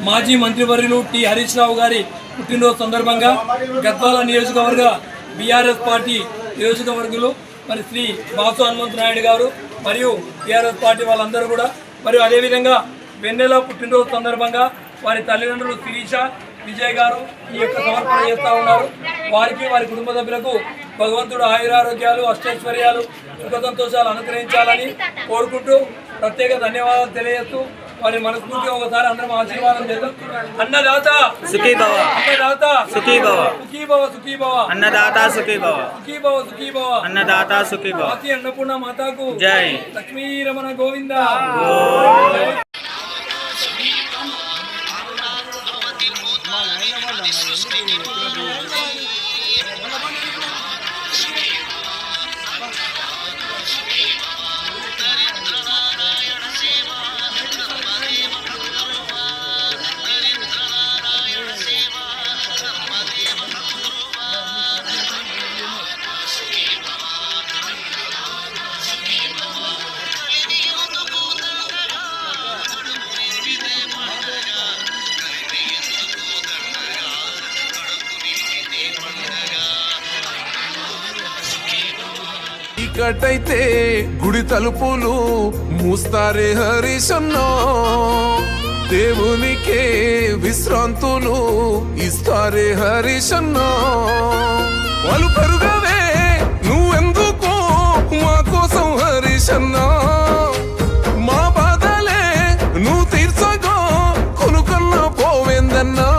మాజీ మంత్రివర్యులు టి హరీష్ రావు గారి పుట్టినరోజు సందర్భంగా గద్వాల నియోజకవర్గ బీఆర్ఎస్ పార్టీ నియోజకవర్గులు మరి శ్రీ బాసు హనుమంతు నాయుడు గారు మరియు బీఆర్ఎస్ పార్టీ వాళ్ళందరూ కూడా మరియు అదేవిధంగా వెన్నెల పుట్టినరోజు సందర్భంగా వారి తల్లిదండ్రులు శిరీష విజయ్ గారు ఈ యొక్క సమర్పణ చేస్తూ ఉన్నారు. వారికి వారి కుటుంబ సభ్యులకు భగవంతుడు ఆయురారోగ్యాలు అష్టైశ్వర్యాలు సుఖ సంతోషాలు అనుగ్రహించాలని కోరుకుంటూ ప్రత్యేక ధన్యవాదాలు తెలియజేస్తూ వారి మనస్ఫూర్తిగా ఒకసారి అందరం ఆశీర్వాదం చేద్దాం. అన్నదాత సుఖీ భవ, అన్నదాత సుఖీ భవ, సుఖీ భవ, సుఖీ భవ, అన్నదాత సుఖీ భవ, సుఖీ భవ, సుఖీ భవ, అన్నదాత సుఖీ భవ. ఆది అన్నపూర్ణ మాతాకు జై. లక్ష్మీ రమణ గోవింద. చీకటైతే గుడి తలుపులు మూస్తారే హరీశన్నో, దేవునికే విశ్రాంతులు ఇస్తారే హరీశన్నో. వాళ్ళు పెరుగవే నువ్వెందుకు మా కోసం హరీశన్నా, మా బాధలే నువ్వు తీర్చగో కొనుకన్నా పోవేందన్నా.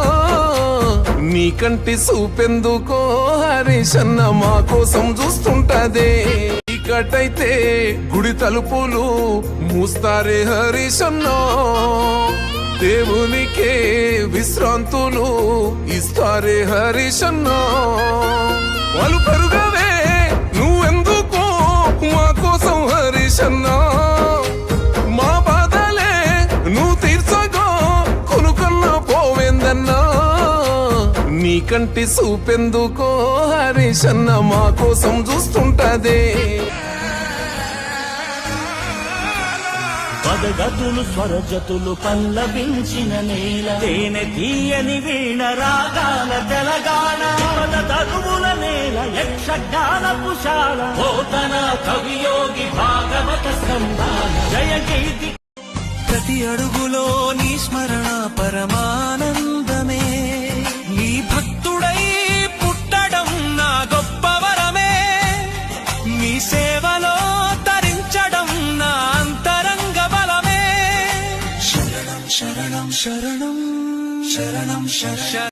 నీకంటి చూపెందుకో హరీశన్న మా కోసం చూస్తుంటదే. చీకటైతే గుడి తలుపులు మూస్తారే హరీశన్నో, దేవునికే విశ్రాంతులు ఇస్తారే హరీశన్నో. వాళ్ళు పెరుగవే నువ్వెందుకు మా కోసం హరీశన్నా, మా బాధలే నువ్వు తీర్చగో కొనుకన్నా పోవేందన్నా. నీకంటి చూపెందుకో హరీశన్న మా కోసం చూస్తుంటదే. పదగతులు స్వరజతులు పల్లవించిన నేల, తేనె తీయని వీణ రాగాల తెలంగాణ. తరువుల నేల యక్షగానపు శాల, పోతన కవియోగి భాగవత స్కందాల జయ కీర్తి. ప్రతి అడుగులో నీ స్మరణ పరమానందమే, నీ భక్తుడై పుట్టడం నా గొప్ప వరమే, నీ సేవలో తరించడం నా అంతరంగ బలమే. శరణం శరణం శరణం శరణం శరణం.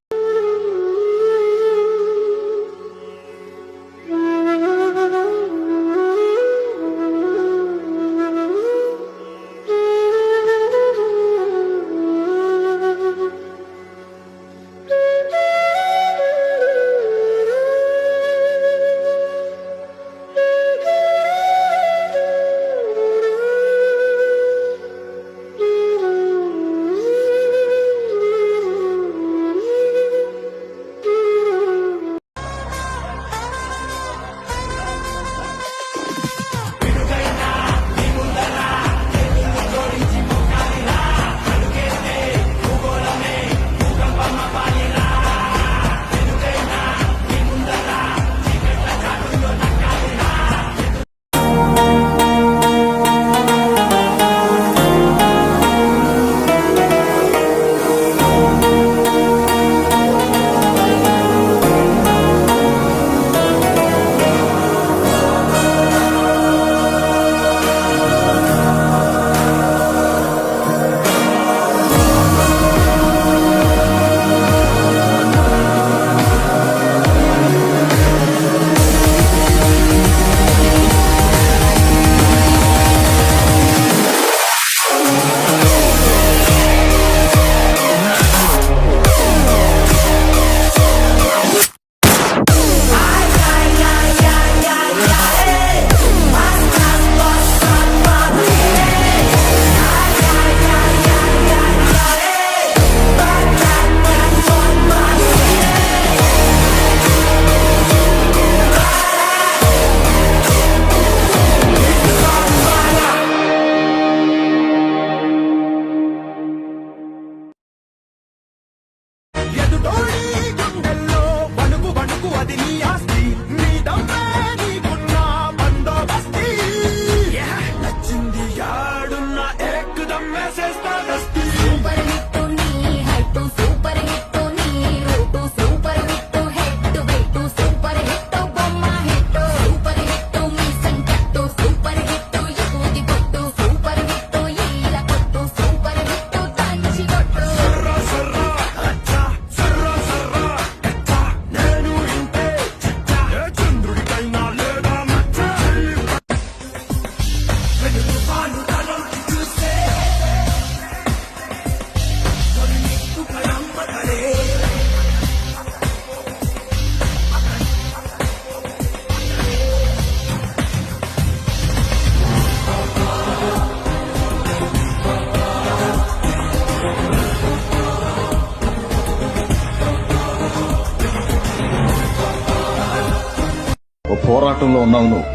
పోరాటంలో ఉన్నావు, నువ్వు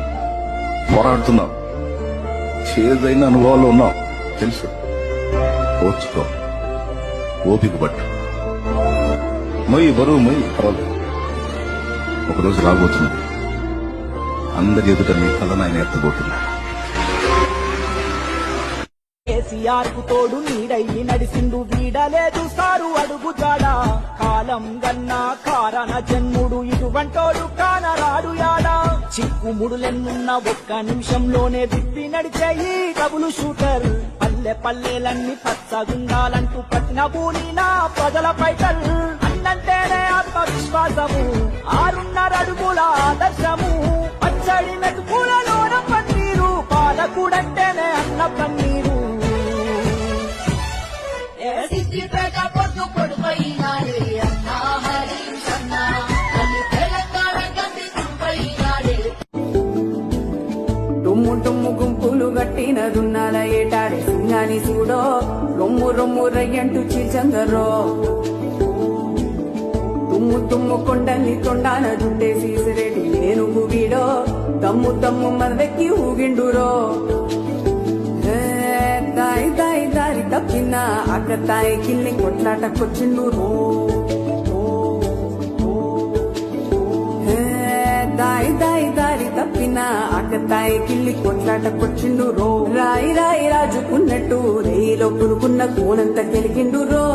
పోరాడుతున్నావు, చేదైన అనుభవాల్లో ఉన్నావు తెలుసు. ఓర్చుకో, ఓపిక పట్టు, మొయ్యి బరువు మొయ్యి, పర్వాలేదు. ఒకరోజు రాబోతున్నది, అందరి ఎదుట నీ తల ఆయన ఎత్తబోతున్నాడు. కేసీఆర్ కు తోడు నీడయ్యి నడిసిండు వీడలేదు సారు అడుగు జాడ కాలం గన్నా కారణ జన్ముడు ఇటువంటోడు కానరాడు యాడా చిక్కుముడులెన్నున్న ఒక్క నిమిషంలోనే దిప్పి నడిచేయి డబుల్ షూటర్ పల్లె పల్లెలన్నీ పచ్చగుండాలంటూ పట్టిన బూలిన ప్రజల పైటల్ అన్నంటేనే ఆత్మవిశ్వాసము 6.5 అడుగుల ఆదర్శము పచ్చడి మెతుకులలోన పన్నీరు పాలకుడంటేనే అన్న పన్నీరు సిద్దిపేట పొద్దు పొడిపోయినాడే అన్నా హరీష్ అన్నా తల్లి తెలంగాణ గండి తుడిపోయినాడే టుమ్ము టుమ్ము గుంపులు గట్టిన దున్నాల ఏటాడే సింగాని చూడో రొమ్ము రొమ్ము రయ్యంటూ చీల్చందరో తుమ్ము తుమ్ము కొండల్ని తొండాన దుండేసి సిరేటి ఏనుగు వీడో తమ్ము తమ్ము మనవెక్కి ఊగిండురో దాయి దాయి దారి తప్పిన అక్క తాయి కిల్లి కొట్లాటకొచ్చిండు రో దాయి దాయి దారి తప్పిన అక్క తాయి కిల్లి కొట్లాటకొచ్చిండు రో రాయి రాయి రాజుకున్నట్టు రేయిలో పురుకున్న కోనంత కెలిగిండు రో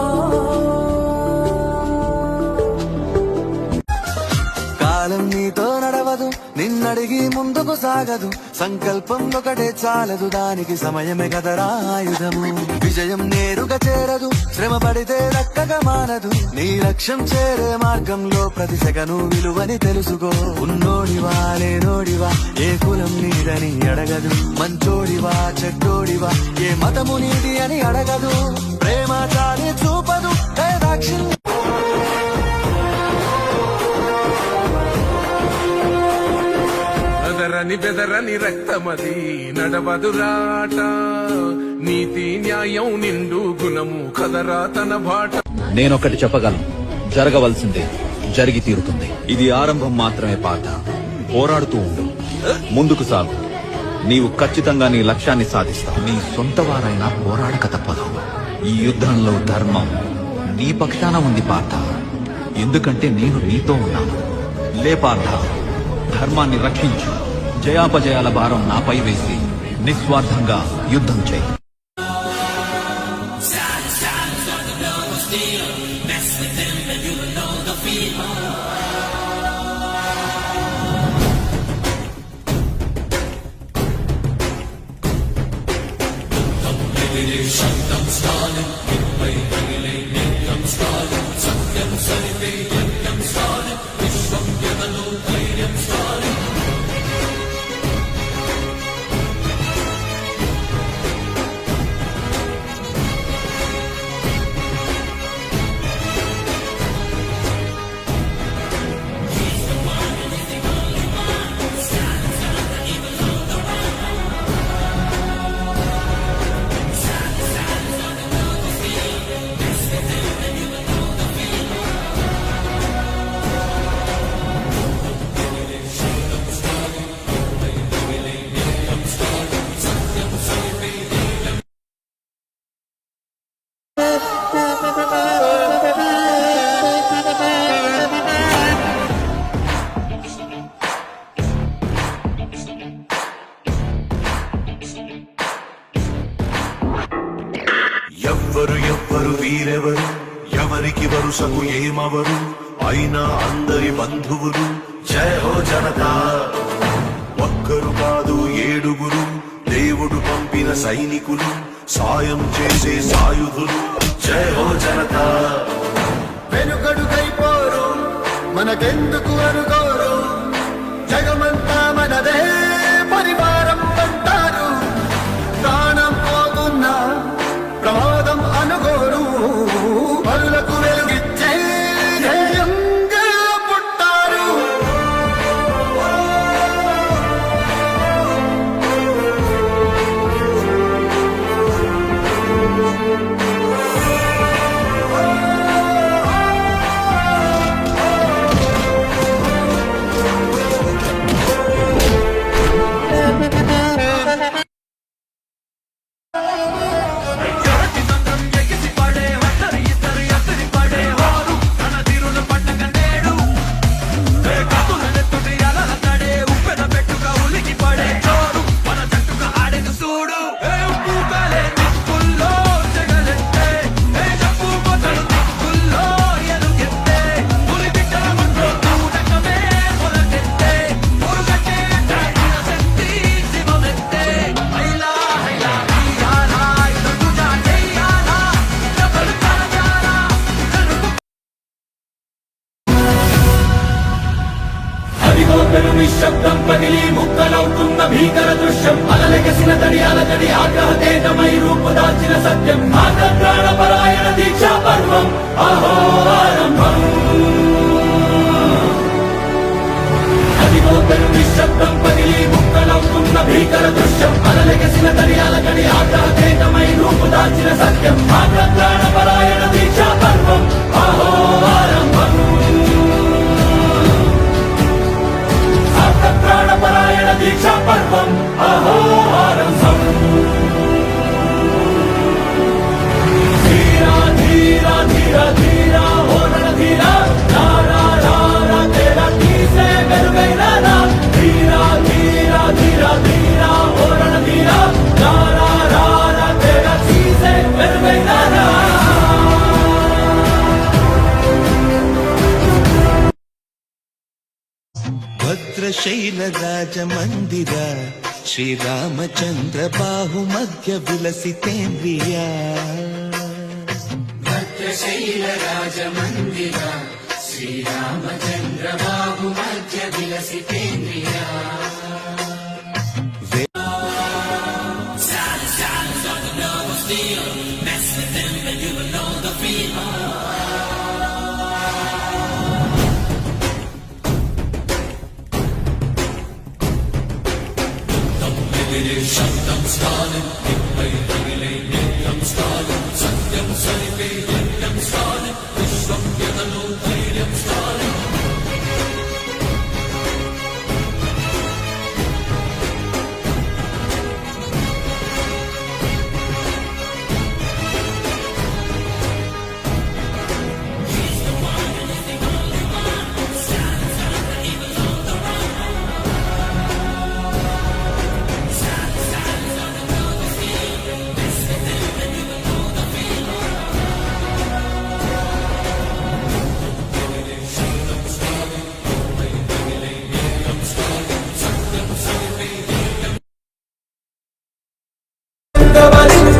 కాలం నీతో నడవదు, నిన్నడిగి ముందుకు సాగదు, సంకల్పం ఒకటే చాలదు, దానికి సమయమే కదరా ఆయుధము. విజయం నేరుగా చేరదు, శ్రమ పడితే దక్కగా మానదు, నీ లక్ష్యం చేరే మార్గంలో ప్రతి సెకను విలువని తెలుసుకో. ఉన్నోడివా లేనోడివా ఏ కులం నీదని అడగదు, మంచోడివా చెడ్డోడివా ఏ మతము నీది అని అడగదు, ప్రేమ చాలి చూపదు దాక్షిణ్యం. బెదరని రక్తమది నడవదురాట, నీతి న్యాయం నిండు గుణము కదరా తన బాట. నేనొకటి చెప్పగలను, జరగవలసిందే జరిగి తీరుతుంది. ఇది ఆరంభం మాత్రమే పాట. పోరాడుతూ ఉండు, ముందుకు సాగు. నీవు ఖచ్చితంగా నీ లక్ష్యాన్ని సాధిస్తావు. నీ సొంత వారైనా పోరాడక తప్పదు. ఈ యుద్ధంలో ధర్మం నీ పక్షాన ఉంది పార్థ. ఎందుకంటే నేను నీతో ఉన్నాను. లే పార్థ, ధర్మాన్ని రక్షించు. జయాపజయాల భారం నాపై వేసి నిస్వార్థంగా యుద్ధం చేయి. ఎవ్వరు వీరెవరు, ఎవరికి వరుసకు ఏమవరు, అయినా అందరి బంధువులు. జయ హో జనతా. ఒక్కరు కాదు 7గురు, దేవుడు పంపిన సైనికులు, సాయం చేసే సాయుధులు. జయ హో జనతా. వెనుకడుకైపోరు, మనకెందుకు అనుకోరు, జగమంతా మనదే పరివారం అంటారు. ప్రాణం పోతున్నా ప్రమాదం అనుకోరు, పరులకు వెలుగిచ్చే ధైర్యంగా పుట్టారు. పగిలి ముక్కలవుతున్న భీకర దృశ్యం అలలెగసిన తడి అలజడి ఆగ్రహతేజమై రూపుదాల్చిన సత్యం ప్రాణపరాయణ దీక్షా పర్వం అహో ఆరంభం అదిగో పెను నిశ్శబ్దం పగిలి ముక్కలవుతున్న భీకర దృశ్యం అలలెగసిన తడి అలజడి ఆగ్రహతేజమై రూపుదాల్చిన సత్యం ప్రాణపరాయణ దీక్షా పర్వం అహో ఆరంభం ప్రాణపరాయణ దీక్షా పర్వం అహో ఆరంభం ధీరా ధీరా ధీరా ధీరా ఓ రణధీరా రారా రారా తేరా తీసే వెలుగైనా రా ధీరా ధీరా ధీరా ధీరా ఓ రణధీరా రారా రారా తేరా తీసే వెలుగైనా రా భద్రశైల రాజమందిర శ్రీరామచంద్ర బాహు మధ్య విలసితేంద్రియా భద్రశైల రాజమందిర శ్రీరామచంద్ర బాహు మధ్య విలసితేంద్రియా శబ్దం స్థానం నిత్యం స్థానం సత్యం సరిపే యజ్ఞం స్థానం విశ్వం యదలో ధైర్యం స్థానం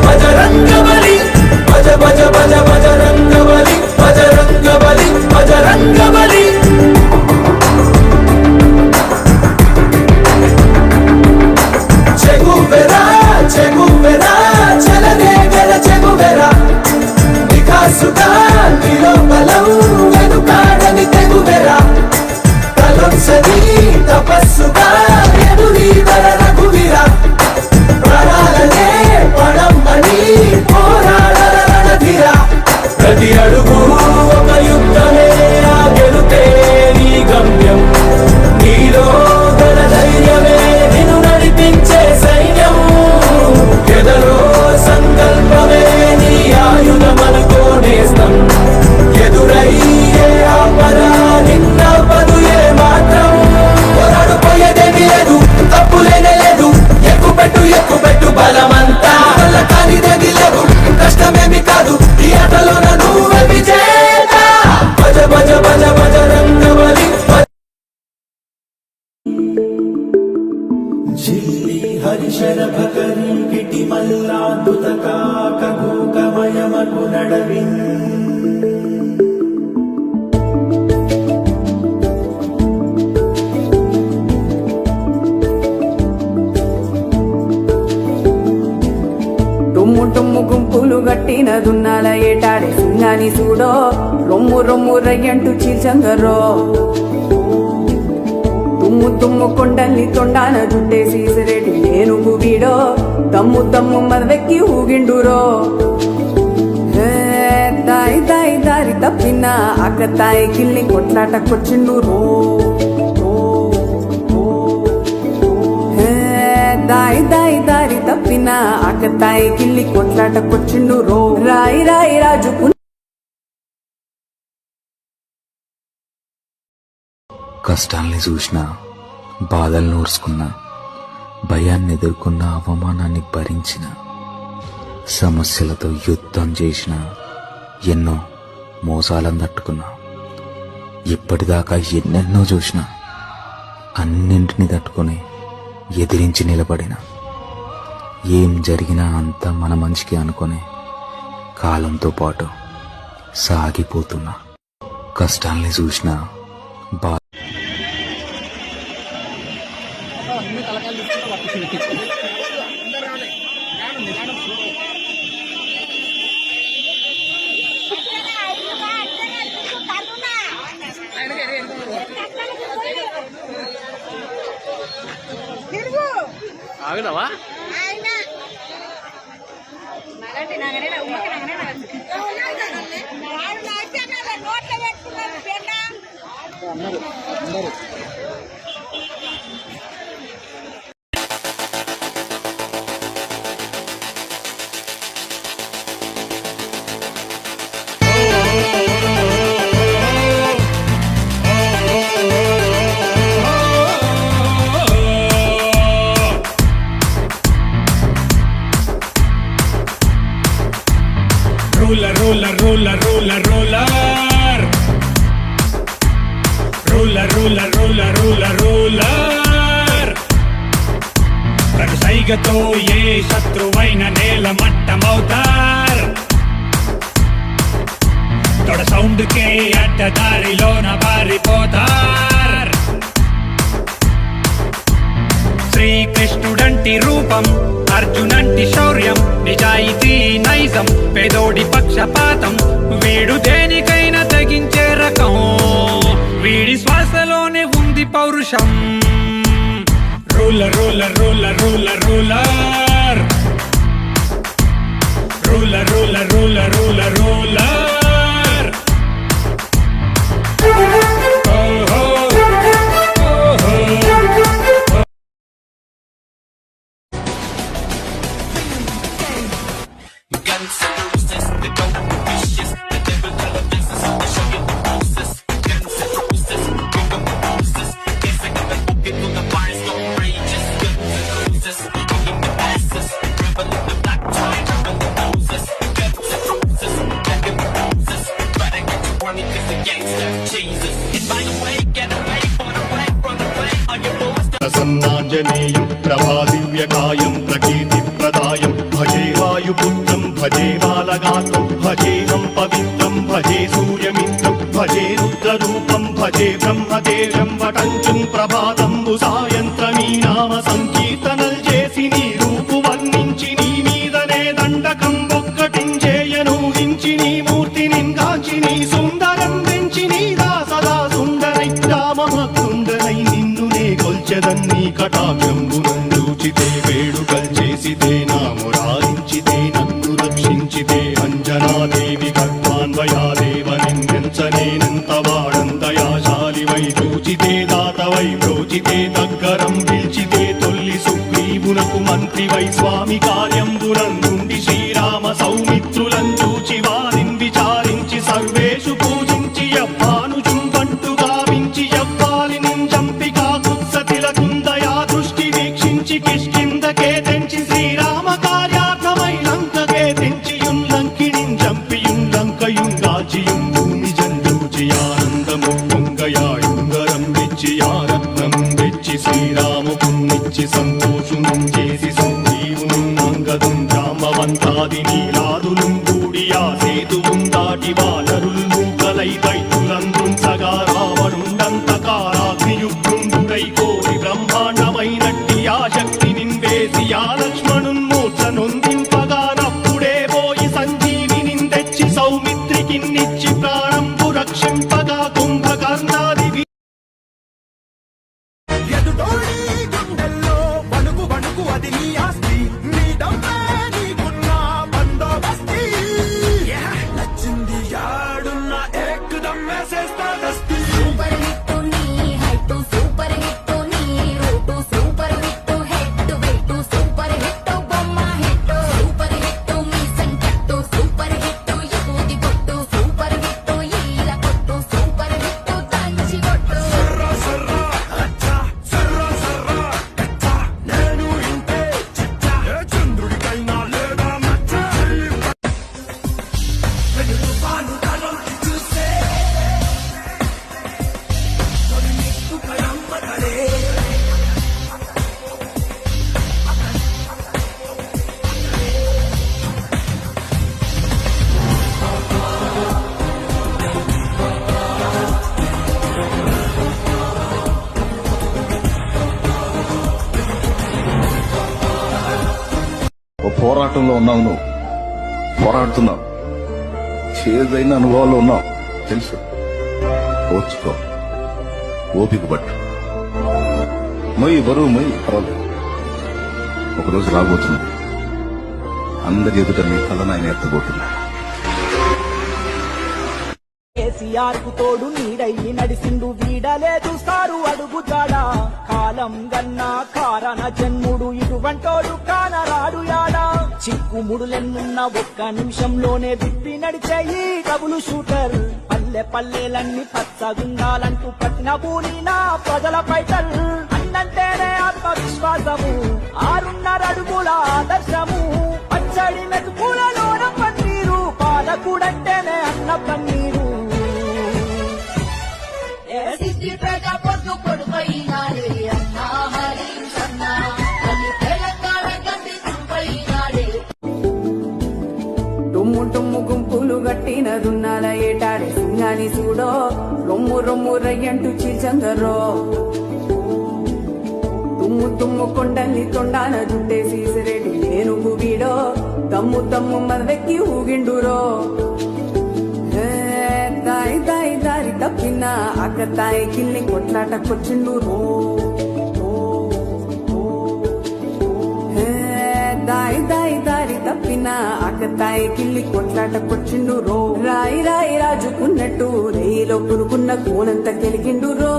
బజరంగబలి భజ భజ భజ బజరంగబలి బజరంగబలి బజరంగబలి చెగువెరా చెగువెరా చలనే గల చెగువెరా వికాసుగా నీలో బలం వెనుకాడని తెగువెరా తలంసని తపస్సుగా ఎదురీదర రఘువీరా ప్రాణాలనే పడమ్మని పోరాడర రణధీరా ప్రతి అడుగు ఒక యుద్ధమే ఆ గెలుపే నీ గమ్యం నీలో గల ధైర్యమే నిన్ను నడిపించే సైన్యం ఎదరో సంకల్పమే నీ ఆయుధమనుకోనేస్తం ఎదురయ్యే ఆపరా నిన్నపదు ఏ మాత్రం పోరాడు పోయేదేమీ లేదు తప్పులేనే లేదు ఎక్కుపెట్టు బలమంతా వల్ల కానిదేది లేదు కష్టమేమి కాదు ఈ ఆటలోన నువ్వే విజేత భజ భజ భజ బజరంగబలి జిల్లి హరిశర భకరి కిటి మల్లాదుతకా కఘోకమయమకు నడవిన్ టుమ్ము టుమ్ము గుంపులు గట్టిన దున్నాల ఏటాడే సింగాని చూడో రొమ్ము రొమ్ము రయ్యంటూ చీల్చంగరో తుమ్ము తుమ్ము కొండల్ని తొండాన జుట్టేసి సిరేటి ఏనుగు వీడో తమ్ము తమ్ము మదవెక్కి ఊగిండురో దాయి దాయి దారి తప్పిన అక్క తాయి కిల్లి కొట్లాటకొచ్చిండురో దాయి దాయి దారి తప్పిన అక్క తాయి కిల్లి కొట్లాటకొచ్చిండురో రాయి రాయి రాజుకు కష్టాల్ని చూసిన బాధల్ని ఊడ్చుకున్నా భయాన్ని ఎదుర్కొన్న అవమానాన్ని భరించిన సమస్యలతో యుద్ధం చేసిన ఎన్నో మోసాలను తట్టుకున్నా ఇప్పటిదాకా ఎన్నెన్నో చూసిన అన్నింటినీ తట్టుకొని ఎదిరించి నిలబడిన ఏం జరిగినా అంతా మన మంచికి అనుకుని కాలంతో పాటు సాగిపోతున్నా కష్టాల్ని చూసిన ఆగుదావా Ruler, ruler, ruler, ruler, ruler. Ruler, ruler, ruler, ruler, ruler. కరుసైగతో ఏ శత్రువైన నేల మట్టమవుతార్ తొడ సౌండ్కే అడ్డదారిలోన పారిపోతార్ శ్రీకృష్ణుడంటి రూపం అర్జునంటి శౌర్యం నిజాయితీ నైజం పేదోడి పక్షపాతం వీడు దేనికైనా తగించే రకం వీడి శ్వాసలోనే ఉంది పౌరుషం ruler ruler ruler ruler ruler ruler ruler ruler ruler ruler ప్రసన్నాంజనేయం ప్రభాదివ్యకాయం ప్రకీర్తిప్రదాయం భజే వాయుపుత్రం భజే బాలగాత్రం భజేహం పవిత్రం భజే సూర్యమిత్రం భజే రుద్రరూపం భజే బ్రహ్మదేవం వటంచుం ప్రభాతంబు సాయంత్రమీ నామ సంకీర్తనల్ చేసి నీ రూపు వర్ణించి నీ మీదనే దండకం ఒక్కటించేయనూహించి నీ మూర్తిని గాంచి నీ సుందరం పెంచి నీ దాసదా సుందరై రామభక్తుండరై కొల్చెదన్నీ కటాక్షంబునందూచితే వేడుకల్ చేసితే నా మురారించితే నన్ను రక్షించితే అంజనాదేవి గర్భాన్వయాదేవ నిందించనేనంత వాడంతయాశాలివై చూచితే దాతవై ప్రోచితే దగ్గరం పిలిచితే తొల్లి సుగ్రీవునకు మంత్రివై స్వామి కార్యంబునందుండి శ్రీరామ సౌమిత్రులం చూచి వారిని విచారించి సర్వేషు పూజించి యవ్వాను జుంబంటు గావించి యవ్వాలి నింజంపి కిష్కిందకే తెంచి శ్రీరామ కార్యార్థమై లంకకే తెంచియుం లంకిణిం జంపియుం లంకయుం గాచియుం భూమి జంజూచి ఆనందము పొంగయాయుంగరం వెచ్చి ఆరత్నం వెచ్చి శ్రీరాముకున్నిచ్చి సంతోషునం చేసి సుగ్రీవును అంగదుం జాంబవంతాది నీలాదులు కూడి ఆ సేతువుం దాటి వానరులు మూకలై దైతులందృంచగా రావణుండంతకారాగ్నియుగ్రుండుడై కోరి బ్రహ్మాండమైనట్టి ఆ శక్తి నింవేసి ఆ లక్ష్మణున్మూర్ఛ నొందింపగానప్పుడే పోయి సంజీవిని తెచ్చి సౌమిత్రికిన్నిచ్చి ప్రాణంబు రక్షింపగా కుంభకర్ణాది అది నీ ఆస్తి నీ డబ్బే నీకున్న బందోబస్తి నచ్చింది యాడున్న ఏకదం వేసేస్తా దస్తి సూపర్ హిట్ నీ హైట్ సూపర్ హిట్ నీ route super hit head weight super hit బొమ్మ హిట్ సూపర్ హిట్ మీ సంకట్టు సూపర్ హిట్ యూది కొట్టు సూపర్ హిట్ ఈల కొట్టు సూపర్ పోరాటంలో ఉన్నావు నువ్వు, పోరాడుతున్నావు, చేదైన అనుభవాల్లో ఉన్నావు తెలుసు. ఓర్చుకో, ఓపిక పట్టు, మొయ్యి బరువు మొయ్యి, పర్వాలేదు. ఒకరోజు రాబోతుంది, అందరి ఎదుట నీ తలను ఆయన ఎత్తబోతున్నాడు. కేసీఆర్ కు తోడు నీడయ్యి నడిసిండు వీడలేదు సారు అడుగు జాడా కాలం గన్నా కారణ జన్ముడు ఇటువంటోడు కానరాడు యాడా చిక్కుముడులెన్నున్న ఒక్క నిమిషంలోనే విప్పి నడిచేయి డబుల్ షూటర్ పల్లె పల్లెలన్నీ పచ్చగుండాలంటూ పట్టిన పూలిన ప్రజల పైటల్ అన్నంటేనే ఆత్మవిశ్వాసము 6.5 అడుగుల ఆదర్శము పచ్చడి మెతుకులలోన పన్నీరు పాలకుడంటేనే అన్న పన్నీరు సిద్దిపేట పొద్దు పొడుపైనాడే అన్నా హరీషన్న తల్లి తెలంగాణ గడ్డి తుంపైనాడే టుమ్ము టుమ్ము గుంపులు గట్టిన దున్నాల ఏటాడే సింగాని చూడో రొమ్ము రొమ్ము రయ్యంటూ చీచందరో తుమ్ము తుమ్ము కొండల్ని తొండాన జుట్టేసి సిరెడి ఏనుగు వీడో తమ్ము తమ్ము మదవెక్కి ఊగిండురో దాయి దాయి దారి తప్పిన అక్కతాయి కిల్లి కొట్లాటకొచ్చిండు రో దాయి దాయి దారి తప్పిన అక్కతాయి కిల్లి కొట్లాటకొచ్చిండు రో రాయి రాయి రాజుకున్నట్టు రేయిలో పురుకున్న కోనంత కెలిగిండు రో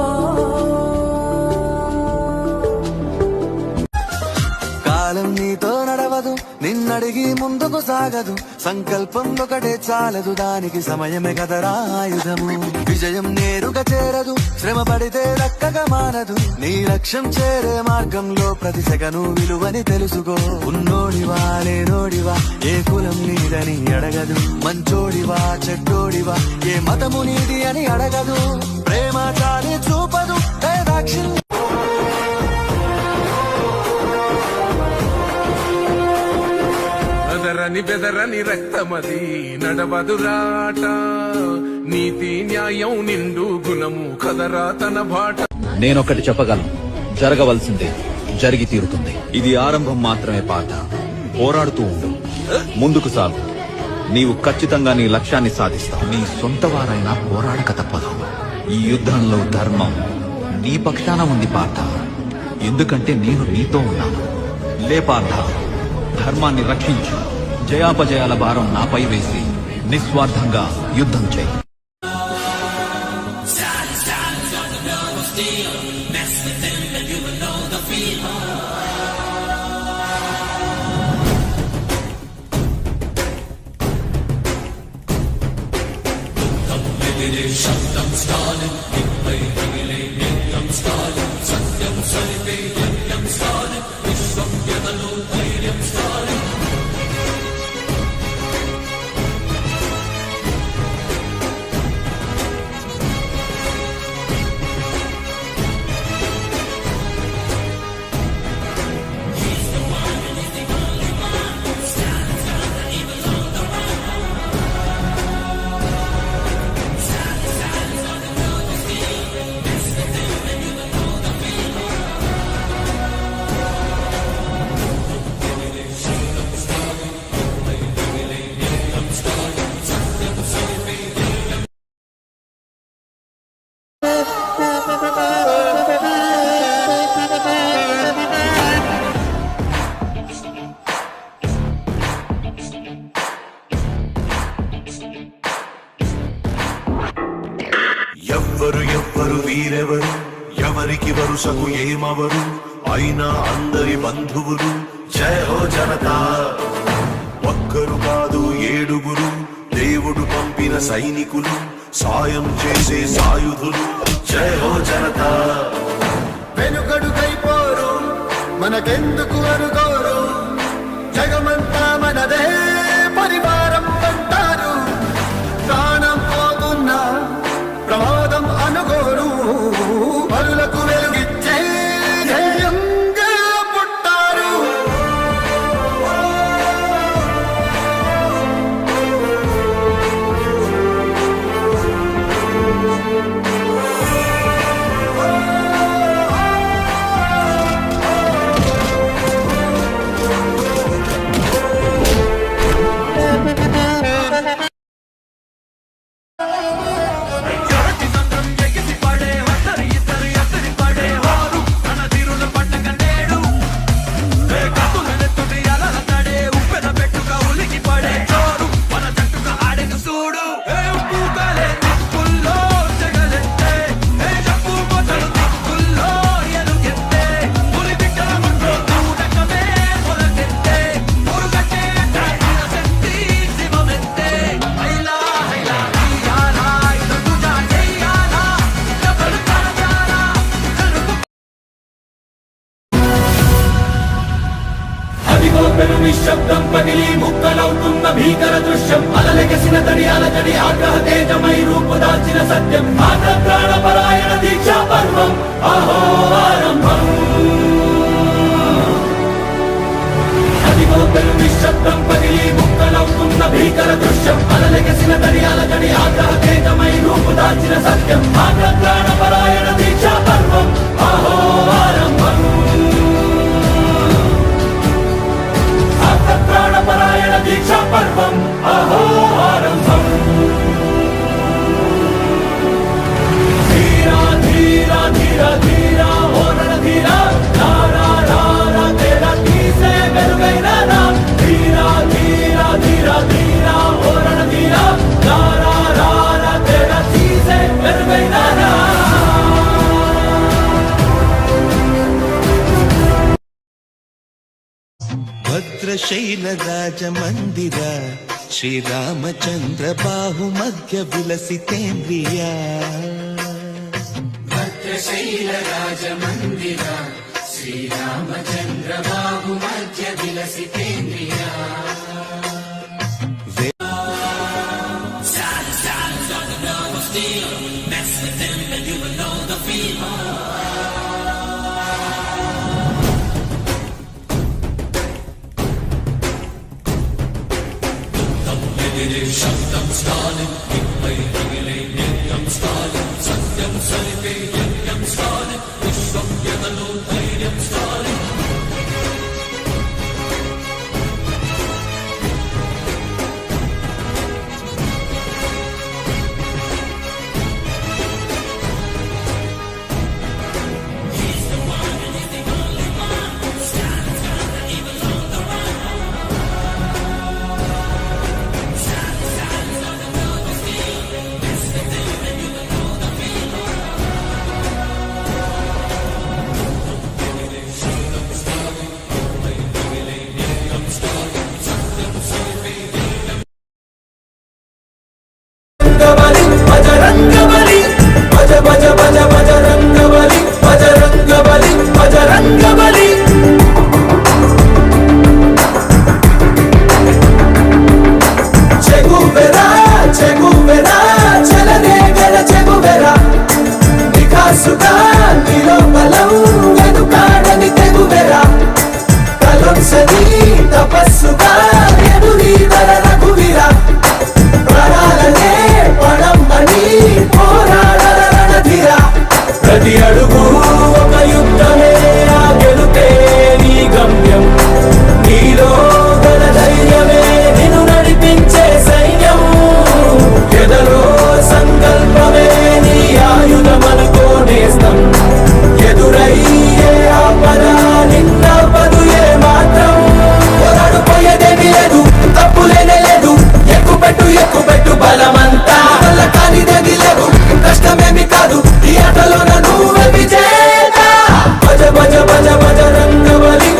కాలం నీతో నడవదు నిన్నడిగి ముందుకు సాగదు సంకల్పం ఒకటే చాలదు దానికి సమయమే కదరా ఆయుధము విజయం నేరుగా చేరదు శ్రమ పడితే దక్కగా మారదు నీ లక్ష్యం చేరే మార్గంలో ప్రతి సెకను విలువని తెలుసుకో ఉన్నోడివా లేనోడివా ఏ కులం నీదని అడగదు మంచోడివా చెడ్డోడివా ఏ మతము నీది అని అడగదు ప్రేమ చాలి చూపదు దాక్షిణ్యం బెదరని రక్తమది నడవదురాట నీతి న్యాయం నిండు గుణము కదరా తన బాట. నేనొకటి చెప్పగలను, జరగవలసిందే జరిగి తీరుతుంది. ఇది ఆరంభం మాత్రమే పాట. పోరాడుతూ ఉండు, ముందుకు సాగు. నీవు ఖచ్చితంగా నీ లక్ష్యాన్ని సాధిస్తావు. నీ సొంత వారైనా పోరాడక తప్పదు. ఈ యుద్ధంలో ధర్మం నీ పక్షాన ఉంది పార్థ. ఎందుకంటే నేను నీతో ఉన్నాను. లే పార్థ, ధర్మాన్ని రక్షించు. జయాపజయాల భారం నాపై వేసి నిస్వార్థంగా యుద్ధం చేయి. శబ్దం స్టాలిన్ సత్యం సరిపే యజ్ఞం స్టాలిన్ విశ్వం ఎదలో ధైర్యం స్టాలిన్ ఎవ్వరు వీరెవరు ఎవరికి వరుసకు ఏమవరు అయినా అందరి బంధువులు జయ హో జనతా ఒక్కరు కాదు 7 దేవుడు పంపిన సైనికులు సాయం చేసే సాయుధులు జయ హో జనతా వెనుకడుకైపోరు మనకెందుకు అనుకోరు జగమంతా మనదే పరివారం అంటారు ప్రాణం పోతున్నా ప్రమాదం అనుకోరు పరులకు వెలుగిచ్చే ధైర్యంగా పుట్టారు భీకర దృశ్యం అలలెగసిన తడియాల జడి ఆగ్రహ తేజమై రూపు దాల్చిన సత్యం ఆగ్ర ప్రాణపరాయణ దీక్షా పర్వం అహో ఆరంభం అదిగో పెను నిశ్శబ్దం పగిలి ముక్కలవుతున్న భీకర దృశ్యం అలలెగసిన తడియాల జడి ఆగ్రహ తేజమై రూపు దాల్చిన సత్యం ఆగ్ర ప్రాణపరాయణ దీక్షా పర్వం అహో ఆరంభం ప్రాణపరాయణ దీక్షా పర్వం అహో ఆరంభం ధీరా ధీరా ధీరా ధీరా ఓ రణధీరా రారా రారా తేరా తీసే వెలుగైన రా ధీరా ధీరా ధీరా ధీరా ఓ రణధీరా రారా రారా తేరా తీసే వెలుగైన రా భద్రశైల రాజమందిర శ్రీరామచంద్ర బాహుమధ్య విలసితేంద్రియ భద్రశైల రాజమందిర శ్రీరామచంద్ర బాహుమధ్య విలసితేంద్రియ శబ్దం స్టాలిన్ ఇకపై రగిలే నిత్యం స్టాలిన్ సత్యం సరిపే యజ్ఞం స్టాలిన్ విశ్వం ఎదలో ధైర్యం స్టాలిన్ బజరంగబలి భజ భజ భజ బజరంగబలి బజరంగబలి బజరంగబలి చెగువెరా చెగువెరా చెలరేగల చెగువెరా వికాసుగా నీలో బలం వెనుకాడని తెగువెరా కలొంసని తపస్సుగా ఎదురీదల రఘువీరా ప్రాణాలనే పడమ్మని పోరాడల రణధీరా ప్రతి అడుగు ఒక యుద్ధమే ఆ గెలుపే నీ గమ్యం నీలో గల ధైర్యమే నిన్ను నడిపించే సైన్యం ఎదలో సంకల్పమే నీ ఆయుధమనుకో నేస్తం ఎదురయ్యే ఆపద నిన్నపదు ఏ మాత్రం పోరాడు పోయేదేమీ లేదు తప్పులేనే లేదు ఎక్కుపెట్టు బలమంతా వల్ల కానిదేది లేదు కష్టమేమి కాదు ఈ ఆటలోన నువ్వే విజేత భజ భజ భజ భజ రంగబలి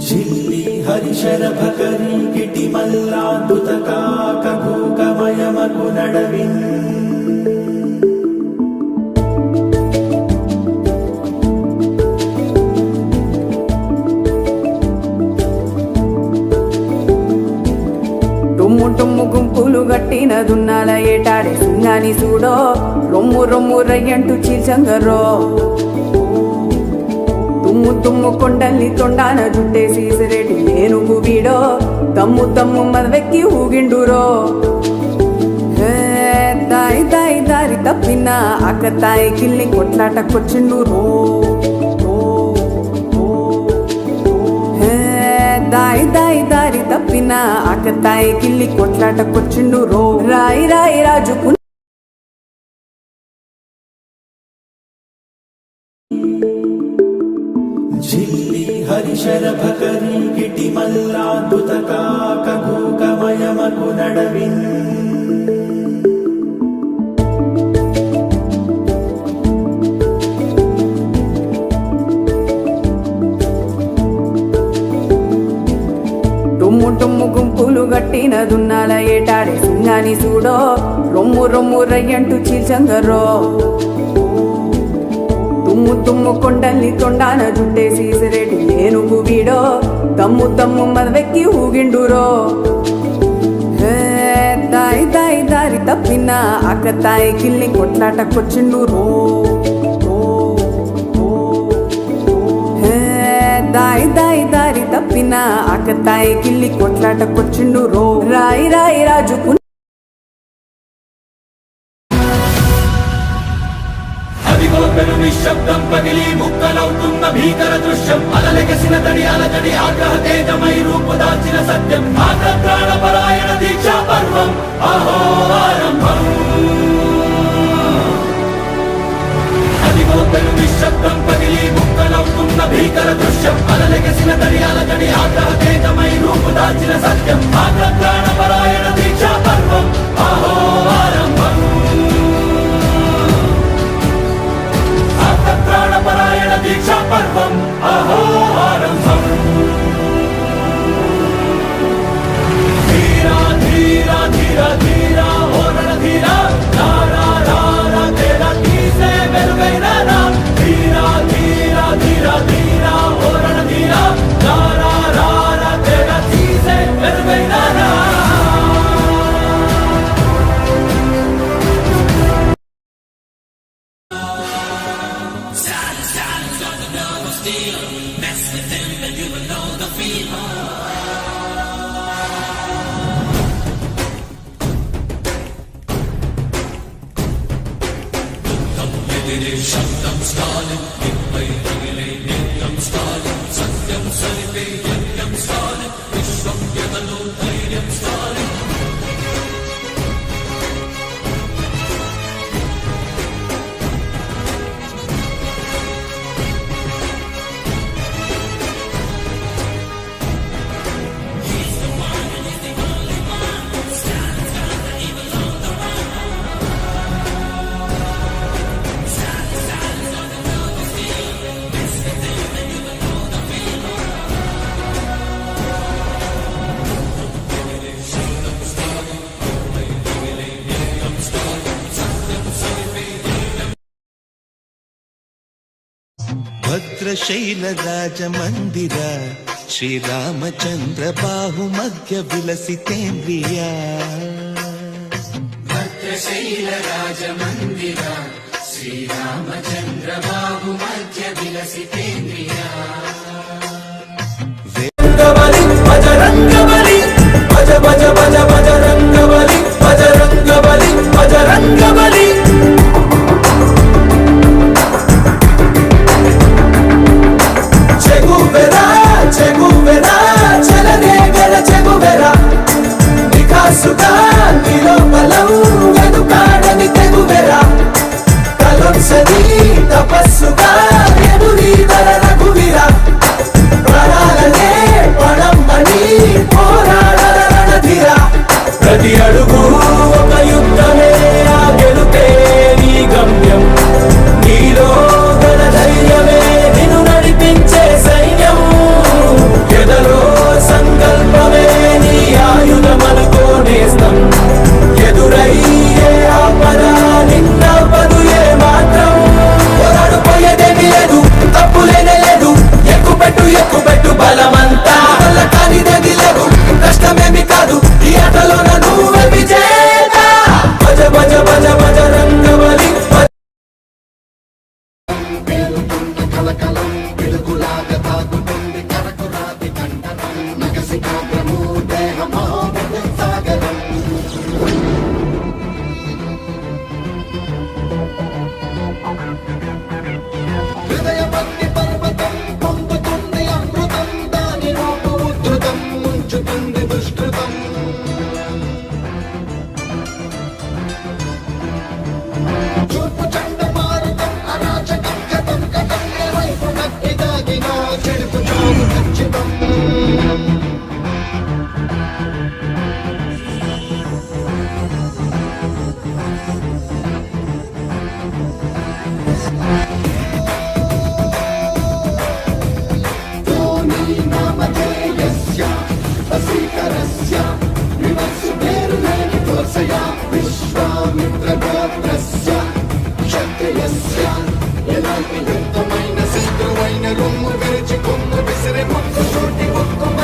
జిల్లి హరిశర భకరి కిటి మల్లాద్భుత కాకభూకమయమగు నడవిన్ టుమ్ము టుమ్ము గుంపులు గట్టిన దున్నాల ఏటాడే సింగాని చూడో రొమ్ము రొమ్ము రయ్యంటూ చీల్చంగరో తుమ్ము తుమ్ము కొండల్ని తొండాన జుట్టేసి సిరేటి ఏనుగు వీడో తమ్ము తమ్ము మదవెక్కి ఊగిండురో దాయి దాయి దారి తప్పిన అక్కతాయి కిల్ని కొట్లాటకొచ్చిండు రో దాయి దాయి దారి తప్పిన అక్కతాయి కిల్లి కొట్లాటకొచ్చిండు రో రాయి రాయి రాజుకు జిల్లి హరిశర భకరి కిటి మల్లాద్భుత కాకభూకమయమగు నడవిన్ టుమ్ము టుమ్ము గుంపులు గట్టిన దున్నాల ఏటాడే సింగాని చూడో రొమ్ము రొమ్ము రయ్యంటూ చీల్చంగరో తుమ్ము తుమ్ము కొండల్ని తొండాన జుట్టేసి సిరేటి ఏనుగు వీడో తమ్ము తమ్ము మదవెక్కి ఊగిండురో దాయి దాయి దారి తప్పిన అక్కతాయి కిల్లి కొట్లాటకొచ్చిండురో దాయి దాయి దారి తప్పిన అక్కతాయి కిల్లి కొట్లాటకొచ్చిండురో రాయి రాయి రాజుకు అదిగో పెను నిశ్శబ్దం పగిలి ముక్కలవుతున్న భీకర దృశ్యం అలలెగసిన తడి అలజడి ఆగ్రహ తేజమై రూపుదాల్చిన సత్యం ప్రాణపరాయణ దీక్షా పర్వం అహో ఆరంభం అదిగో పెను నిశ్శబ్దం పగిలి ముక్కలవుతున్న భీకర దృశ్యం అలలెగసిన తడి అలజడి ఆగ్రహ తేజమై రూపుదాల్చిన సత్యం ప్రాణపరాయణ దీక్షా పర్వం అహో ఆరంభం ప్రాణపరాయణ దీక్షా పర్వం అహో ఆరంభం ధీరా ధీరా ధీరా ధీరా ఓ రణధీరా రారా రారా తేరా తీసే వెలుగైన రా ధీరా ధీరా ధీరా ధీరా ఓ రణధీరా రారా రారా తేరా తీసే వెలుగైన రా భద్రశైల రాజమందిర శ్రీరామచంద్ర బాహుమధ్య విలసితేంద్రియా భద్రశైల రాజమందిర శ్రీరామచంద్ర బాహుమధ్య విలసితేంద్రియా బజరంగబలి భజ భజ భజ బజరంగబలి బజరంగబలి బజరంగబలి చెగువెరా చెలరేగల చెగువెరా నికాసుగా నీలో బలం వెనుకాడని తెగువెరా కలంసని తపస్సుగా ఎదురీదర రఘువీరా ప్రాణాలనే పణమ్మని పోరాడర రణధీరా ప్రతి అడుగు ఒక యుద్ధమే ఆ గెలుపే నీ గమ్యం నీలో గల ధైర్యమే నిన్ను నడిపించే సైన్యం ఎదలో సంకల్పమే నీ ఆయుధమనుకో నేస్తం ఎదురయ్యే ఆపద నిన్నపదు ఏ మాత్రం పోరాడుపోయేదేమీ లేదు తప్పులేనే లేదు ఎక్కుపెట్టు బలమంతా వల్ల కానిదేది లేదు కష్టమేమి కాదు ఈ ఆటలోన నువ్వే విజేత భజ భజ భజ భజ రంగబలి విశ్వామిత్రగోత్రస్య క్షత్రియస్య ఎలాంటి యుద్ధమైన శత్రువైన రొమ్ము విరిచి కొమ్ము విసిరి ముక్కు చూటి ఒక్కు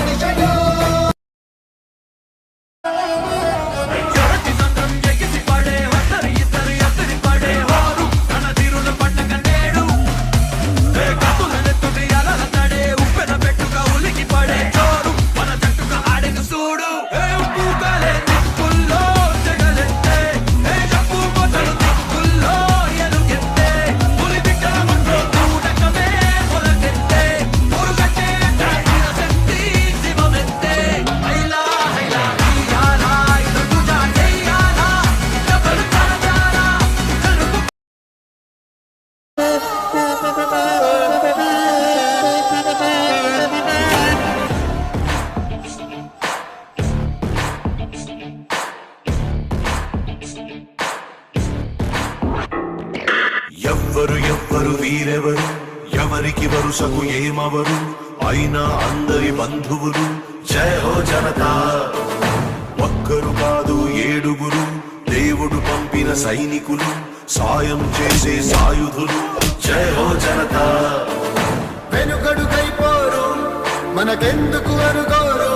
ఎవరు వీరెవరు ఎవరికి వరుసకు ఏమవరు అయినా అందరి బంధువులు జయ హో జనతా ఒక్కరు కాదు ఏడుగురు దేవుడు పంపిన సైనికులు సాయం చేసే సాయుధులు జయ హో జనతా వెనుకడుకైపోరు మనకెందుకు అనుకోరు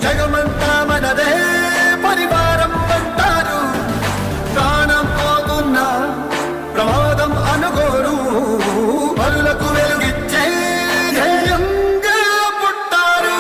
జగమంతా మనదే పరివారం అంటారు ప్రాణం పోతున్నా ప్రమాదం అనుకోరు పరులకు వెలుగిచ్చే ధైర్యంగా పుట్టారు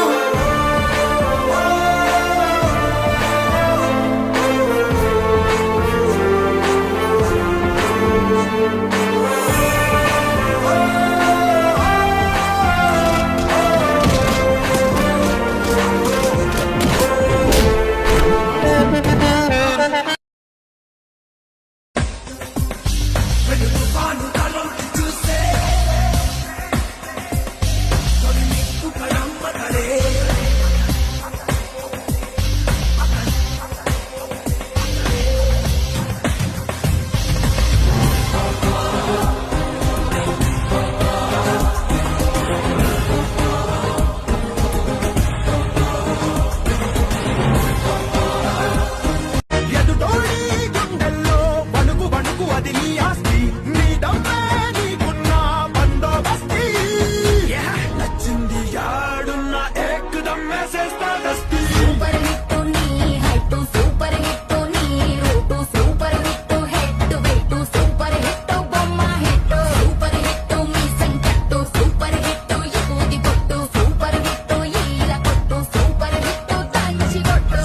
సూపర్ హిట్ నీ హైట్ సూపర్ హిట్ నీ route super hit head weight super hit బొమ్మ హిట్ సూపర్ హిట్ మీ సంకట్టు సూపర్ హిట్ యువతి కొట్టు సూపర్ హిట్ ఈల కొట్టు సూపర్ హిట్ దంచి కొట్టు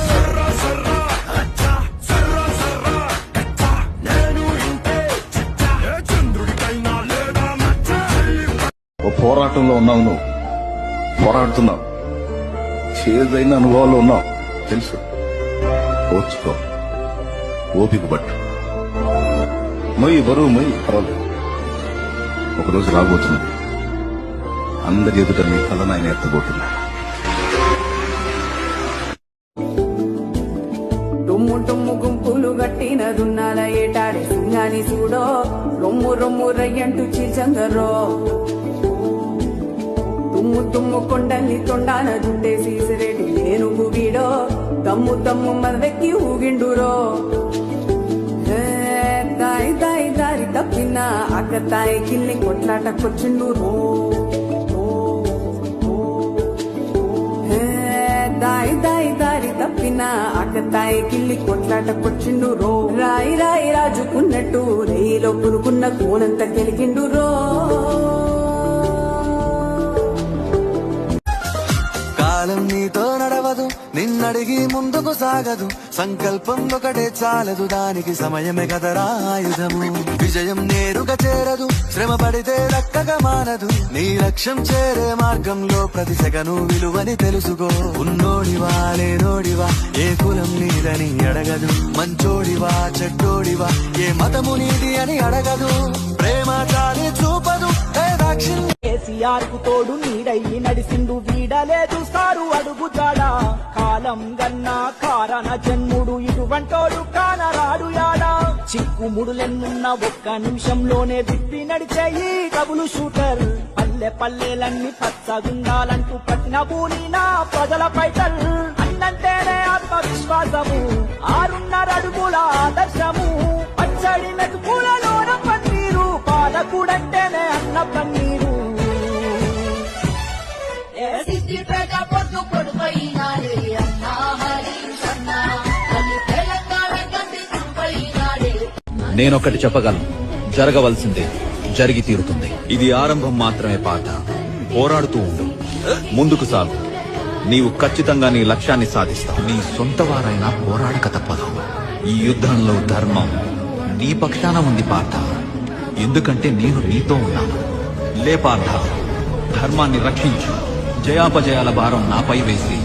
ఓ పోరాటంలో ఉన్నావు నువ్వు పోరాడుతున్నావు చేదైన అనుభవాలు ఉన్నావు తెలుసు ఓర్చుకో ఓపిక పట్టు మొయ్యి బరువు మొయ్యి పర్వాలేదు ఒకరోజు రాబోతుంది అందరి ఎదుట నీ తలను ఆయన ఎత్తబోతున్నా టుమ్ము టుమ్ము గుంపులు గట్టిన దున్నాల ఏటాడే సింగాని చూడో రొమ్ము రొమ్ము రయ్యంటూ చీచంగరో తుమ్ము తుమ్ము కొండల్ని తొండాన దుండేసి సిరేటి ఏనుగు వీడో తమ్ము తమ్ము మదవెక్కి ఊగిండురో తాయి తాయి దారి తప్పిన అక్క తాయి కిల్లి కొట్లాటకొచ్చిండు రో దాయి దాయి దారి తప్పిన అక్క తాయి కిల్లి కొట్లాటకొచ్చిండు రో రాయి రాయి రాజుకున్నట్టు రేయిలో పురుకున్న కోనంత గెలికిండు రో కాలం నీతో నడవదు నిన్నడిగి ముందుకు సాగదు సంకల్పం ఒకటే చాలదు దానికి సమయమే కదరా ఆయుధము విజయం నేరుగా చేరదు శ్రమ పడితే దక్కగా మానదు నీ లక్ష్యం చేరే మార్గంలో ప్రతి సెగను విలువని తెలుసుకో ఉన్నోడివా లేనోడివా ఏ కులం నీదని అడగదు మంచోడివా చెడ్డోడివా ఏ మతము నీది అని అడగదు ప్రేమ చాలి చూపదు కేసీఆర్ కు తోడు నీడయ్యి నడిసిండు వీడలేదు సారు అడుగు జాడ కాలం గన్నా కారణ జన్ముడు ఇటువంటోడు కానరాడు యాడా చిక్కుముడులెన్నున్న ఒక్క నిమిషంలోనే విప్పి నడిచేయి డబుల్ షూటర్ పల్లె పల్లెలన్నీ పచ్చగుండాలంటూ పట్టిన భూని నా ప్రజల పైటల్ అన్నంటేనే ఆత్మవిశ్వాసము 6.5 అడుగుల ఆదర్శము పచ్చడి మెతుకులలోన పన్నీరు పాలకుడంటేనే అన్న పన్నీరు సిద్దిపేట పొట్టు పొడుపైనాడే అన్నా హరీష్ అన్నా తల్లి తెలంగాణ గండి తుంపైనాడే నేనొకటి చెప్పగలను జరగవలసిందే జరిగి తీరుతుంది ఇది ఆరంభం మాత్రమే పాట పోరాడుతూ ఉండు ముందుకు సాగు నీవు ఖచ్చితంగా నీ లక్ష్యాన్ని సాధిస్తావు నీ సొంత వారైనా పోరాడక తప్పదు ఈ యుద్ధంలో ధర్మం నీ పక్షాన ఉంది పార్థ ఎందుకంటే నేను నీతో ఉన్నాను లే పార్థ ధర్మాన్ని రక్షించు జయాపజయాల భారం నాపై వేసి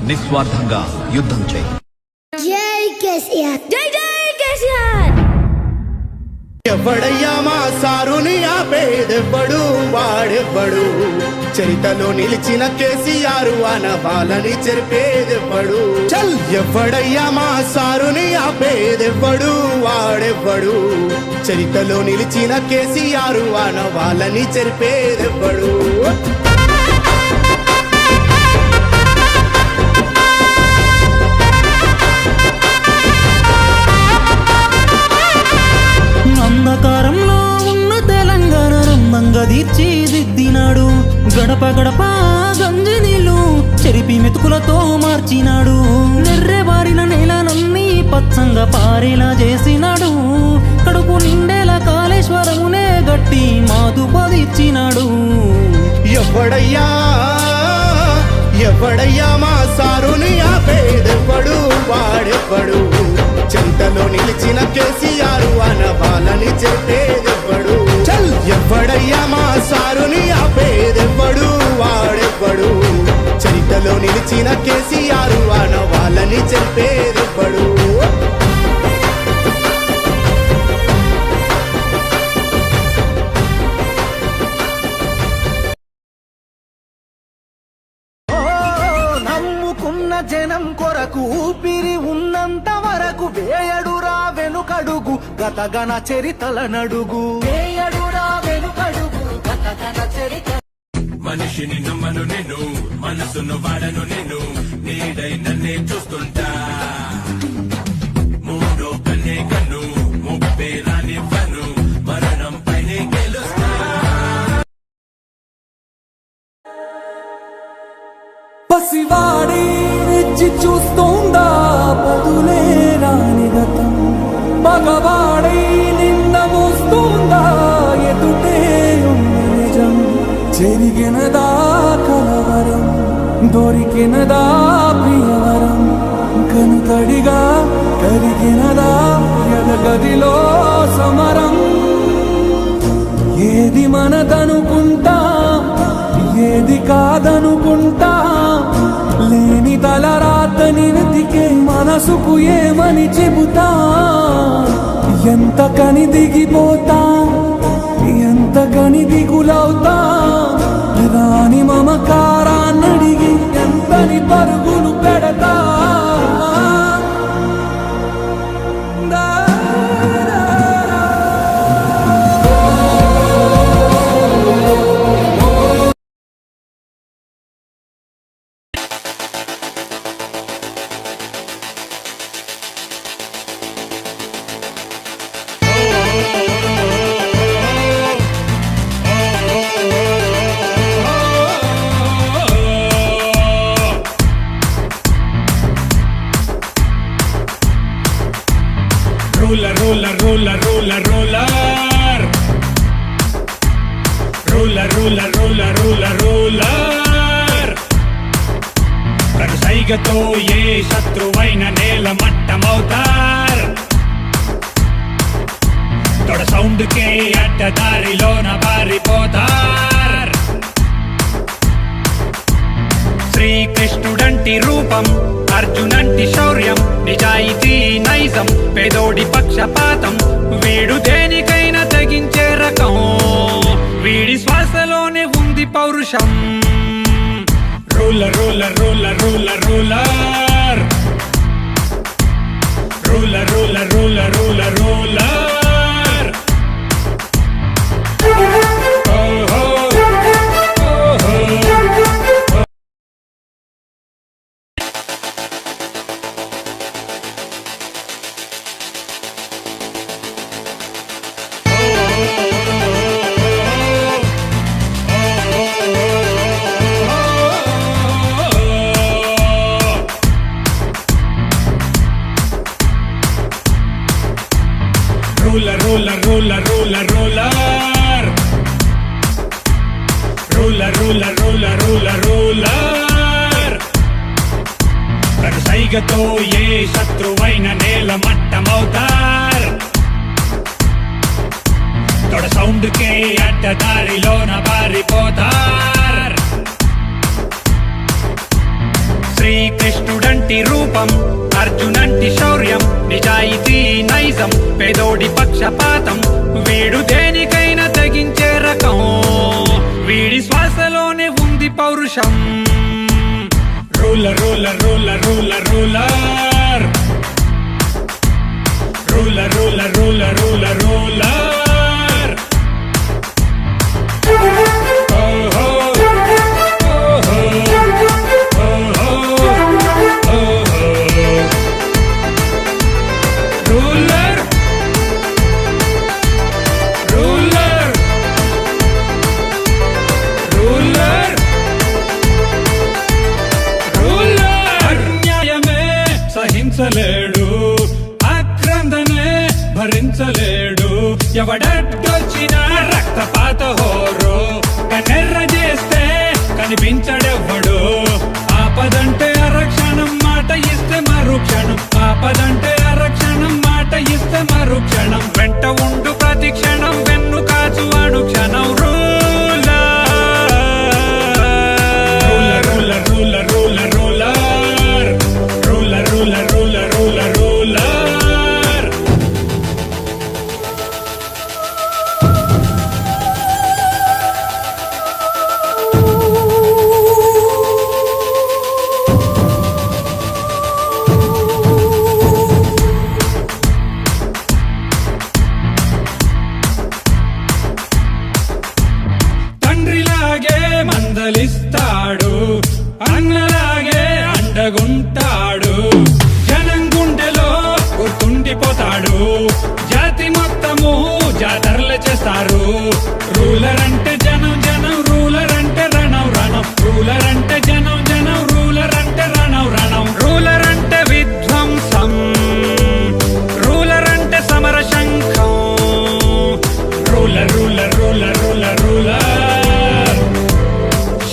నిస్వార్థంగా యుద్ధం చేయి జై కేసీఆర్ జై జై కేసీఆర్ ఎవడయ్యా మా సారుని ఆపే ఆపేదెవ్వడు వాడెవ్వడు చరితలో నిలిచిన కేసీఆర్ అనవాలని చెరిపేదెవ్వడు చల్ ఎవ్వడయ్యా మా సారుని ఆపేదెవ్వడు వాడెవ్వడు చరితలో నిలిచిన కేసీఆర్ అనవాలని చెరిపేదెవ్వడు అంధకారంలో ఉన్న తెలంగాణ రంభంగా తీర్చిదిద్దినాడు గడప గడప గంజి నీళ్లు చెరిపి మెతుకులతో మార్చినాడు నెర్రెబారిన నేలనన్నీ పచ్చంగా పారేలా చేసినాడు కడుపు నిండేలా కాళేశ్వరమునే గట్టి మాదు పొదిచ్చినాడు ఎవడయ్యా మా సారుని ఆపేదెవ్వడు వాడెవ్వడు చెంతలో నిలిచిన కేసీఆర్ అనవాలని చెప్పేదెవ్వడు చల్ ఎవ్వడయ్యా మా సారుని ఆపేదెవ్వడు వాడెవ్వడు చరితలో నిలిచిన కేసీఆర్ అనవాలని చెప్పేదెవ్వడు జనం కొరకు ఊపిరి ఉన్నంత వరకు వేయడురా వెనుకడుగు గతగన చరితల నడుగు వేయడురా వెనుకడుగు గతగన చరిత మనిషిని నమ్మను నేను మనసును వాడను నేను నీడై నన్నే చూస్తుంటా మూడో కన్నే కన్ను ముప్పే రానివ్వను మరణం పైనే గెలుస్తా పసివాడి రెచ్చి చూస్తోందా బదులే రాని గతం మగవాడై నింద మోస్తోందా ఎదుటే ఉన్న నిజం జరిగినదా కలవరం దొరికినదా ప్రియవరం కనుతడిగా కరిగినదా ఎదగదిలో సమరం ఏది మనదనుకుంటా ఏది కాదనుకుంటా లేని తలరాతని వెతికే మనసుకు ఏమని చెబుతా ఎంత కని దిగిపోతా ఎంత కని దిగులవుతా రాని మమకారాన్నడిగి ఎంతని పరుగులు పెడతా కరుసైగతో ఏ శత్రువైన నేల మట్టమవుతార్ తొడ సౌండ్కే అడ్డదారిలోన పారిపోతార్ శ్రీకృష్ణుడంటి రూపం అర్జునంటి శౌర్యం నిజాయితీ నైజం పేదోడి పక్షపాతం వీడు దేనికైనా తెగించే రకం వీడి శ్వాసలోనే ఉంది పౌరుషం ruler ruler ruler ruler ruler ruler ruler ruler ruler ruler Ruler, ruler, ruler, ruler, ruler. Ruler, ruler, ruler, ruler, ruler. కరుసైగతో ఏ శత్రువైన నేల మట్టమవుతార్ తొడ సౌండ్కే అడ్డదారిలోన పారిపోతార్ శ్రీకృష్ణుడంటి రూపం అర్జునంటి శౌర్యం నిజాయితీ నైజం పేదోడి పక్షపాతం వీడు దేనికైనా తెగించే రకం పౌరుషం ruler ruler ruler ruler ruler ruler ruler ruler ruler ruler ఓహో ఓహో ఓహో రూలర్ రూలర్ రూలర్ రూలర్ అన్యాయమే సహించలేడు ఆక్రందనే భరించలేడు ఎవడొచ్చినా రక్తపాత హోరు కన్నెర్ర చేస్తే కనిపించడెవ్వడు ఆపదంటే అరక్షణం మాట ఇస్తే మరుక్షణం ఆపదంటే అరక్షణం మాట ఇస్తే మరుక్షణం వెంట ఉండు ప్రతి క్షణం వెన్ను కాచు అనుక్షణం ruler ruler ruler ruler ruler ruler ruler ruler ruler ruler తండ్రిలాగే మందలిస్తాడు అన్నలాగే అండగుంటాడు జనం గుండెలో గుర్తుండిపోతాడు జాతి మొత్తము జాతరలు చేస్తారు రూలర్ అంటే జనం జనం రూలర్ అంటే రణం రణం రూలర్ అంటే జనం జనం రూలర్ అంటే రణం రణం రూలర్ అంటే విధ్వంసం రూలర్ అంటే సమర శంఖం ruler ruler ruler ruler ruler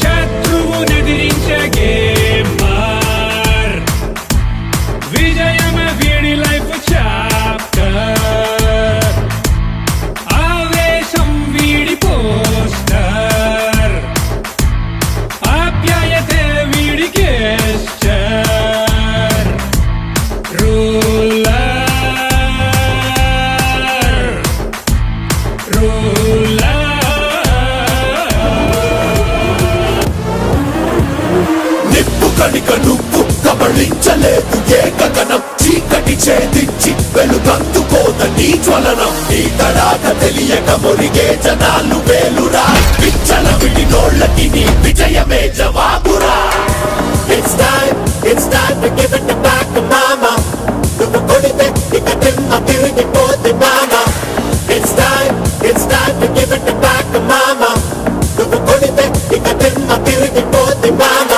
శత్రువునెదిరించే గేమర్ విజయమే వీడి లైఫ్ చాప్టర్ ఆవేశం వీడి పోస్టర్ ఆప్యాయతే వీడి గెస్చర్ రూలర్ రూలర్ నిప్పు కణిక నువ్వు కబళించలేదు ఏ గగనం చీకటి ఛేదించి వెలుగందుకోద నీ జ్వలనం నీ తడాక తెలియక మురిగే జనాలు వేలురా పిచ్చల విడి నోళ్ళకి నీ విజయమే జవాబురా It's time to give it back to mama నువ్వు కొడితే ఇక తిమ్మ తిరిగిపోతే మామ It's time to give it back to mama నువ్వు కొడితే ఇక తిమ్మ తిరిగిపోతే మామ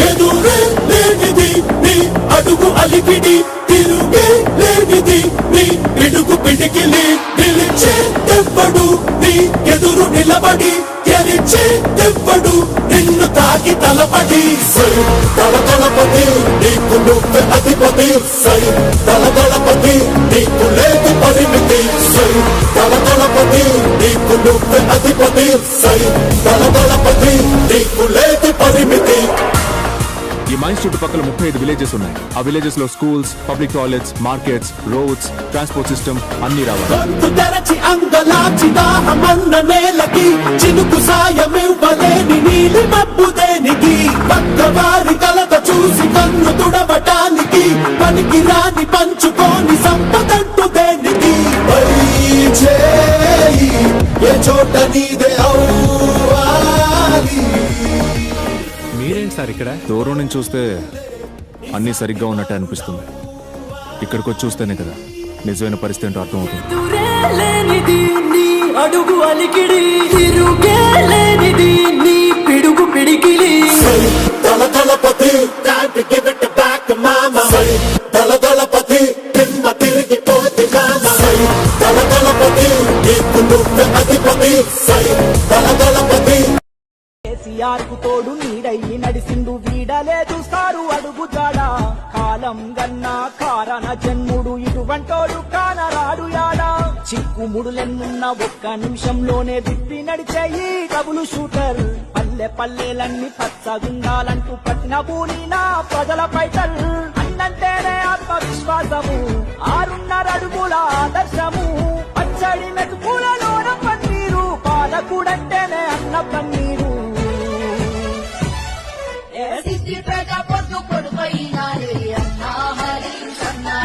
ఎదురే లేనిది నీ అడుగు అలిపిడి తిరుగే లేనిది నీ పిడుగు పిడికిలి నిలిచే తెవ్వడు నీ ఎదురు నిలబడి గెలిచే తెవ్వడు నిన్ను తాకి తలపడి సై తలపతి నీకు నువ్వే అధిపతి సై తలపతి నీకు లేదు పరిమితి సై తలపతి నీకు నువ్వే అధిపతి సై తలపతి నీకు లేదు పరిమితి ఈ మైన్స్ చుట్టుపక్కల 35 విలేజెస్ ఉన్నాయి ఆ విలేజెస్ లో schools public toilets markets roads transport system అన్ని రావాలి గొంతు తెరచి అంగలాచి దాహమన్న నేలకి చినుకు సాయమివ్వలేని నీలి మబ్బు దేనికి పక్కవారి కలత చూసి కన్ను తుడవటానికి పనికి రాని పంచుకోని సంపదంటు దేనికి పై చేయి ఏ చోట నీదే అవ్వాలి మీరేంటి సార్ ఇక్కడ దూరం నుంచి చూస్తే అన్ని సరిగ్గా ఉన్నట్టు అనిపిస్తుంది ఇక్కడికి వచ్చి చూస్తేనే కదా నిజమైన పరిస్థితి ఏంటో అర్థమవుతుంది లేనిది నీ అడుగు అలికిడి తిరుగే లేనిది నీ పిడుగు పిడికిలి తలపతి తలపతి తిమ్మ తిరిగిపోతే తలపతి నీకు నువ్వే అధిపతి తలపతి కేసీఆర్ కు తోడు నీడయ్యి నడిసిండు వీడలేదు సారు అడుగు జాడా కాలం గన్నా కారణ జన్ముడు ఇటువంటోడు కానరాడు యాడా చిక్కుముడులెన్నున్న ఒక్క నిమిషంలోనే దిప్పి నడిచేయి డబుల్ షూటర్ పల్లె పల్లెలన్నీ పచ్చగుండాలంటూ పట్టిన పూలిన ప్రజల పైటల్ అన్నంటేనే ఆత్మవిశ్వాసము 6.5 అడుగుల ఆదర్శము పచ్చడి మెతుకులలోన పన్నీరు పాలకుడంటేనే అన్న పన్నీరు సిద్దిపేట పొద్దు పొడుపైనాడే అన్నా హరీషన్నా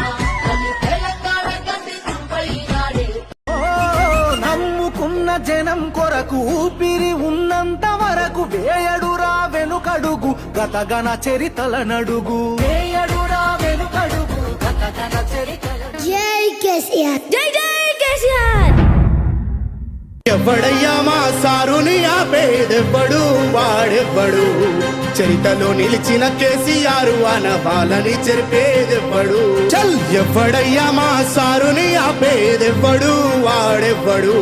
అని తెలంగాణ గడ్డి తుంపైనాడే నమ్ముకున్న జనం కొరకు ఊపిరి ఉన్నంత వరకు వేయడురా వెనుకడుగు గతగన చరితల నడుగు వేయడురా వెనుకడుగు గతగన చరితల జై కేసీఆర్ జై జై కేసీఆర్ ఎవడయ్యా మా సారుని ఆపేదెవ్వడు వాడెవ్వడు చరితలో నిలిచిన కేసీఆర్ అనవాలని చెరిపేదెవ్వడు చల్ ఎవడయ్యా మా సారుని ఆపేదెవ్వడు వాడెవ్వడు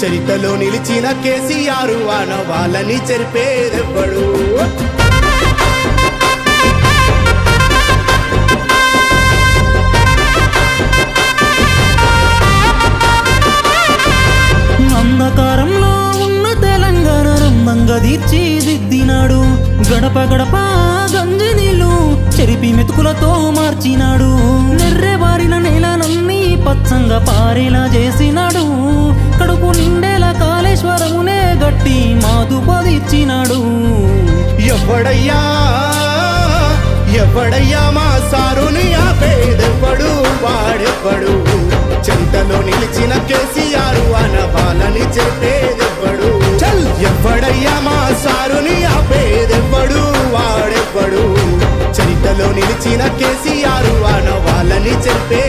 చరితలో నిలిచిన కేసీఆర్ అనవాలని చెరిపేదెవ్వడు అంధకారంలో ఉన్న తెలంగాణ రందంగా తీర్చిదిద్దినాడు గడప గడప గంజి నీళ్లు చెరిపి మెతుకులతో మార్చినాడు నెర్రెబారిన నేలనన్నీ పచ్చంగా పారేలా చేసినాడు కడుపు నిండేలా కాళేశ్వరమునే గట్టి మాదు పొదిచ్చినాడు ఎవడయ్యా ఎవడయ్యా మా సారుని ఆపేదెవ్వడు వాడెవ్వడు చరితలో నిలిచిన కేసీఆర్ అనవాలని చెప్పేదెవ్వడు చల్ ఎవడయ్యా మా సారుని ఆపేదెవ్వడు వాడెవ్వడు చరితలో నిలిచిన కేసీఆర్ అనవాలని చెప్పే